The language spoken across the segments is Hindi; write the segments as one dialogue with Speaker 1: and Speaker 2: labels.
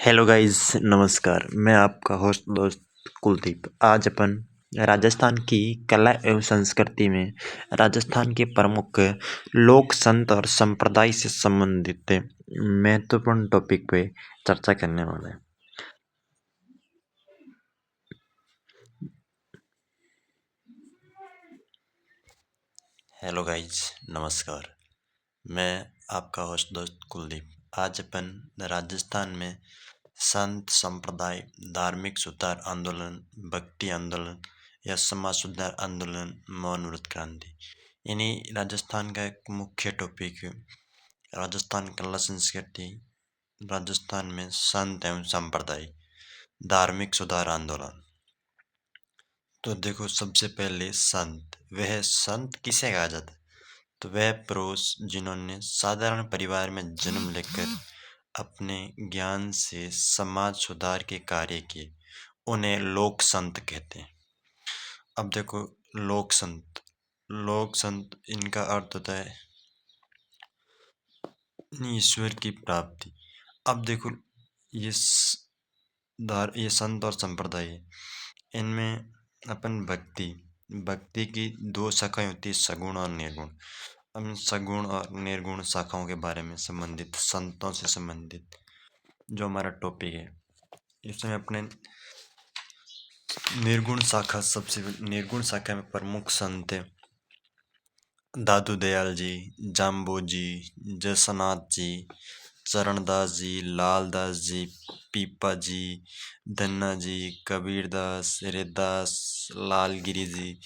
Speaker 1: हेलो गाइस, नमस्कार। मैं आपका होस्ट दोस्त कुलदीप। आज अपन राजस्थान की कला एवं संस्कृति में राजस्थान के प्रमुख लोक संत और संप्रदाय से संबंधित महत्वपूर्ण टॉपिक पे चर्चा करने वाले हैं। हेलो गाइस, नमस्कार। मैं आपका होस्ट दोस्त कुलदीप। आज अपन राजस्थान में संत संप्रदाय, धार्मिक सुधार आंदोलन, भक्ति आंदोलन या समाज सुधार आंदोलन, मौन व्रत क्रांति, यानी राजस्थान का एक मुख्य टॉपिक है। राजस्थान कला संस्कृति, राजस्थान में संत एवं संप्रदाय, धार्मिक सुधार आंदोलन। तो देखो, सबसे पहले संत, वह संत किसे कहा जाता है? तो वह पुरुष जिन्होंने साधारण परिवार में जन्म लेकर अपने ज्ञान से समाज सुधार के कार्य किए, उन्हें लोक संत कहते हैं। अब देखो, लोक संत इनका अर्थ होता है ईश्वर की प्राप्ति। अब देखो, ये ये संत और संप्रदाय है, इनमें अपन भक्ति की दो शाखाएं होती है, सगुण और निर्गुण। हम सगुण और निर्गुण शाखाओं के बारे में संबंधित, संतों से संबंधित जो हमारा टॉपिक है, इसमें अपने निर्गुण शाखा में प्रमुख संत है दादू दयाल जी, जाम्बू जी, जसनाथ जी, चरणदास जी, लालदास जी, पीपा जी, धन्ना जी, कबीरदास, हरिदास, लालगिरी जी,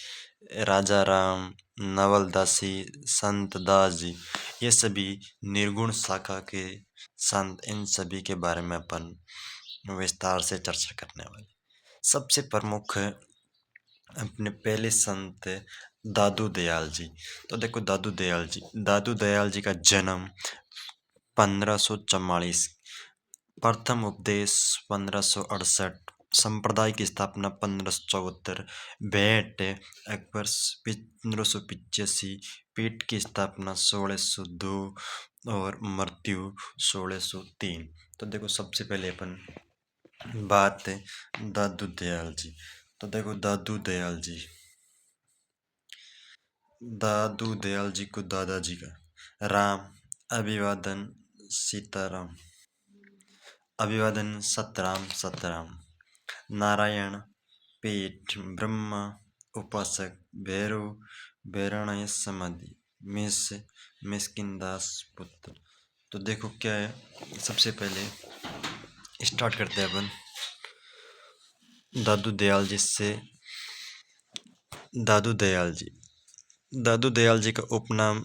Speaker 1: राजा राम, नवलदासी, संत दास जी, ये सभी निर्गुण शाखा के संत। इन सभी के बारे में अपन विस्तार से चर्चा करने वाले। सबसे प्रमुख अपने पहले संत दादू दयाल जी। तो देखो, दादू दयाल जी का जन्म 1544, प्रथम उपदेश 1568, संप्रदाय की स्थापना 1574, भेंट अकबर 1585, पीठ की स्थापना 1602 और मृत्यु 1603। तो देखो, सबसे पहले अपन बात है दादू दयाल जी। तो देखो, दादू दयाल जी को दादाजी का राम, अभिवादन सीताराम, अभिवादन सतराम, नारायण, पीठ, ब्रह्मा, उपासक, भैरव, भैरणय समाधि, मिस्किन दास पुत्र। तो देखो क्या है, सबसे पहले स्टार्ट करते हैं अपन दादू दयाल जी से। दादू दयाल जी का उपनाम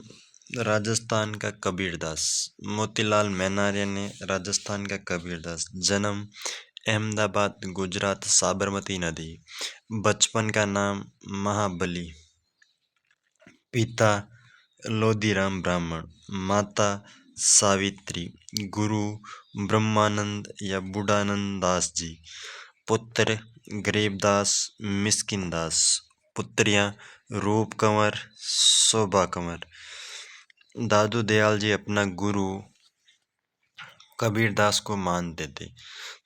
Speaker 1: राजस्थान का कबीरदास, मोतीलाल मेहनारिया ने राजस्थान का कबीरदास। जन्म अहमदाबाद, गुजरात, साबरमती नदी। बचपन का नाम महाबली। पिता लोधीराम ब्राह्मण, माता सावित्री। गुरु ब्रह्मानंद या बुढ़ानंद दास जी। पुत्र गरीबदास, मिस्किन दास। पुत्रियां रूप कंवर, शोभा कंवर। दादू दयाल जी अपना गुरु कबीरदास को मानते थे।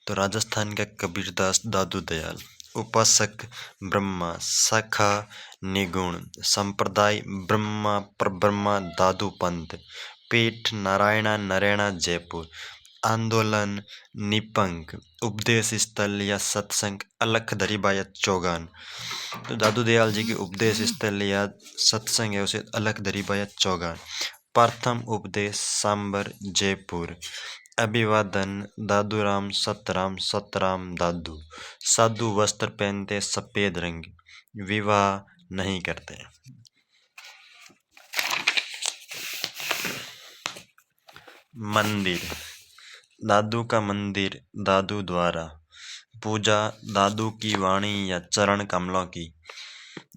Speaker 1: तो राजस्थान का कबीरदास दादू दयाल। उपासक ब्रह्मा, सखा निगुण। संप्रदाय ब्रह्मा परब्रह्मा दादू पंथ। पीठ नारायणा नरेणा जयपुर। आंदोलन निपंग। उपदेश स्थल या सत्संग अलख दरीबा या चौगान। तो दादू दयाल जी की उपदेश स्थल या सत्संग है उसे अलख दरीबा या चौगान। प्रथम उपदेश सांबर जयपुर। अभिवादन दादूराम सतराम दादू। साधु वस्त्र पहनते, सफेद रंग। विवाह नहीं करते। मंदिर, दादू का मंदिर दादू द्वारा। पूजा दादू की वाणी या चरण कमलों की।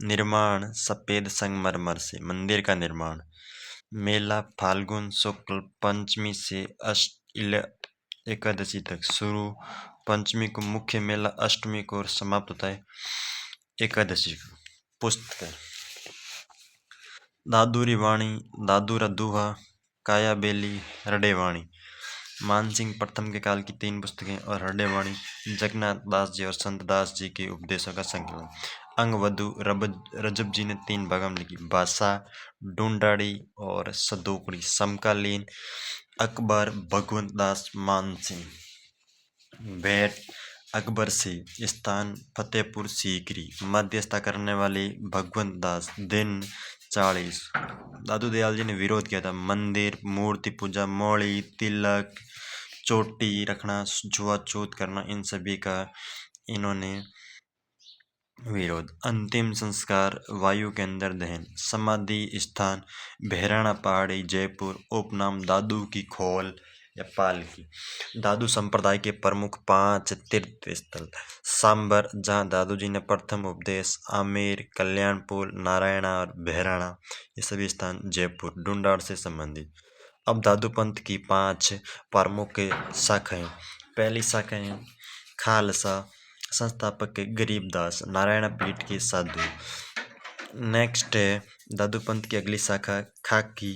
Speaker 1: निर्माण सफेद संगमरमर से। मंदिर का निर्माण। मेला फाल्गुन शुक्ल पंचमी से एकादशी तक शुरू। पंचमी को मुख्य मेला, अष्टमी को और समाप्त होता है एकादशी को। पुस्तक दादूरी वाणी, दादूरा दुहा, काया बेली, रडेवाणी। मानसिंह प्रथम के काल की 3 पुस्तकें और हृदयवाणी जगन्नाथ दास जी और संत दास जी के उपदेशों का संकलन। अंगवधु रजब जी ने 3 भागों में लिखी। भाषा ढूंढाड़ी और सदोकड़ी। समकालीन अकबर भगवंत दास मानसिंह। भेंट अकबर से। स्थान फतेहपुर सीकरी। मध्यस्थता करने वाले भगवंत दास। दिन 40। दादू दयाल जी ने विरोध किया था। मंदिर मूर्ति पूजा मौली तिलक चोटी रखना छुआछूत करना इन सभी का इन्होंने विरोध। अंतिम संस्कार वायु के अंदर दहन। समाधि स्थान बहराणा पहाड़ी जयपुर। उपनाम दादू की खोल या पालकी। दादू संप्रदाय के प्रमुख 5 तीर्थ स्थल। सांबर जहाँ दादू जी ने प्रथम उपदेश। आमेर कल्याणपुर नारायणा और बहराणा ये सभी स्थान जयपुर ढूंढाड़ से संबंधित। अब दादू पंथ की 5 प्रमुख शाखाएं। पहली शाखा है खालसा। संस्थापक के गरीबदास नारायण पीठ के साधु। नेक्स्ट है दादू पंथ की अगली शाखा खाकी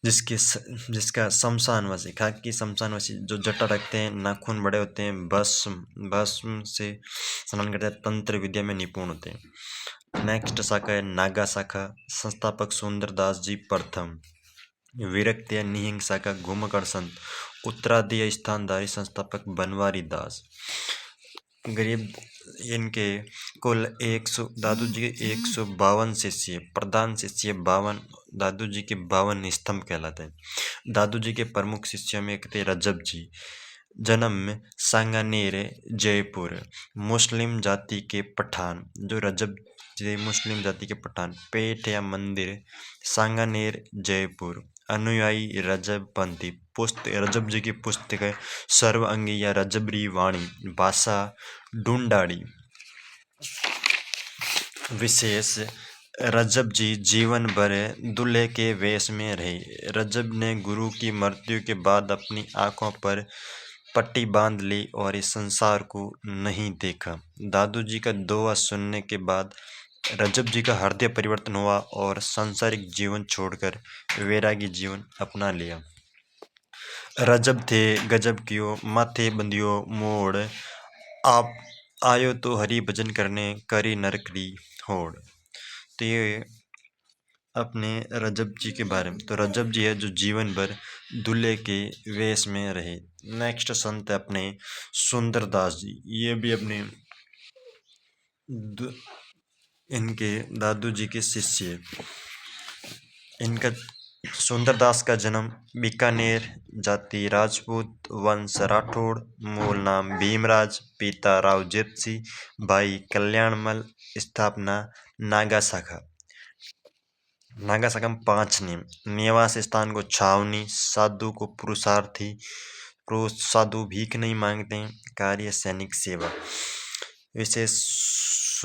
Speaker 1: जिसका शमशानवासी। खाकी शमशानवासी जो जटा रखते हैं नाखून बड़े होते हैं भस्म से स्नान करते हैं तंत्र विद्या में निपुण होते हैं। नेक्स्ट शाखा है नागा शाखा। संस्थापक सुंदरदास जी प्रथम। विरक्त या निहिंग शाखा घुमकर संत। उत्तराधीय स्थानधारी संस्थापक बनवारी दास। गरीब इनके कुल 100 दादू जी के 152 शिष्य। प्रधान शिष्य 52 दादू जी के 52 स्तंभ कहलाते हैं। दादू जी के प्रमुख शिष्यों में एक थे रजब जी। जन्म सांगानेर जयपुर। मुस्लिम जाति के पठान। जो रजब जी मुस्लिम जाति के पठान। पेट या मंदिर सांगानेर जयपुर। अनुयायी रजब पंथी। रजब जी की पुस्तक है सर्व अंगी या रजबरी वाणी। भाषा ढूंढाड़ी। विशेष रजब जी जीवन भर दूल्हे के वेश में रहे। रजब ने गुरु की मृत्यु के बाद अपनी आंखों पर पट्टी बांध ली और इस संसार को नहीं देखा। दादू जी का दोहा सुनने के बाद रजब जी का हृदय परिवर्तन हुआ और सांसारिक जीवन छोड़कर वैरागी जीवन अपना लिया। रजब थे गजब कियो माथे बंदियो मोड़। आप आयो तो हरि भजन करने करी नरकरी होड़। तो ये अपने रजब जी के बारे में। तो रजब जी है जो जीवन भर दूल्हे के वेश में रहे। नेक्स्ट संत है अपने सुंदरदास जी। ये भी अपने इनके दादू जी के शिष्य। इनका सुंदरदास का जन्म बीकानेर। जाति राजपूत। वंश राठौड़। मूल नाम भीमराज। पिता रावजेत सिंह। भाई कल्याणमल। स्थापना नागा शाखा। नागा शाखा में 5 नियम। निवास स्थान को छावनी। साधु को पुरुषार्थी। साधु भीख नहीं मांगते। कार्य सैनिक सेवा। विशेष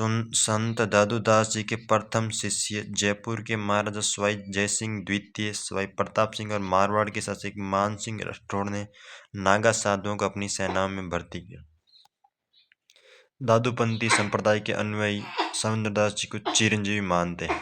Speaker 1: संत दादूदास जी के प्रथम शिष्य। जयपुर के महाराजा सवाई जयसिंह द्वितीय सवाई प्रताप सिंह और मारवाड़ के शासक मानसिंह राठौड़ ने नागा साधुओं को अपनी सेनाओं में भर्ती किया। दादूपंथी संप्रदाय के अनुयायी सुंदरदास जी को चिरंजीवी मानते हैं।